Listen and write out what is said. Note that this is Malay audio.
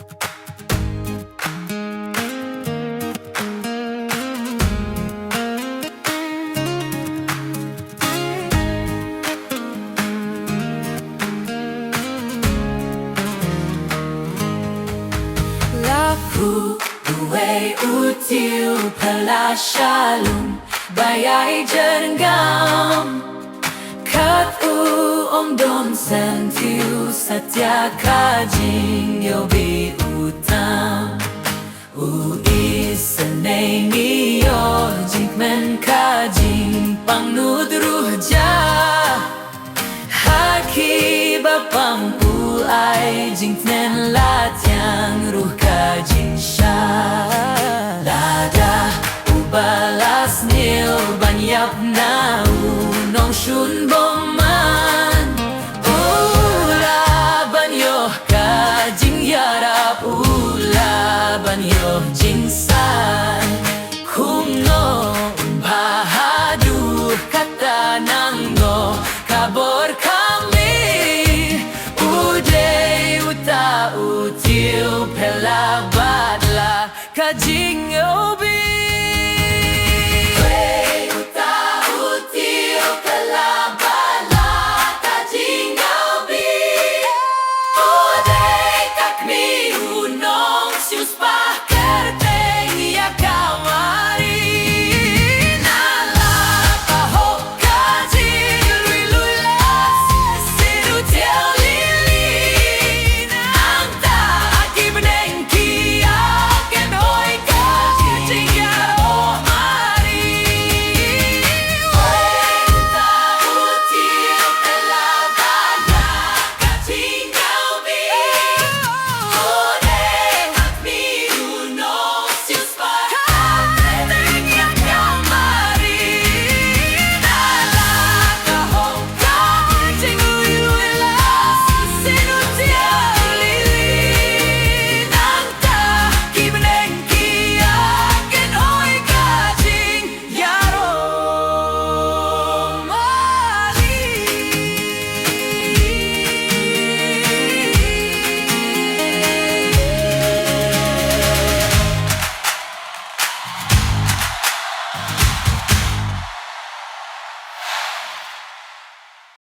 Lahu duwe util pala shalom bayai jenggam kat om dom sentiu satya kajing yo bi utam isanay niyo jingmen kajing pangnudruh ja haki bapang pulai jingtnen latiang ruh kajing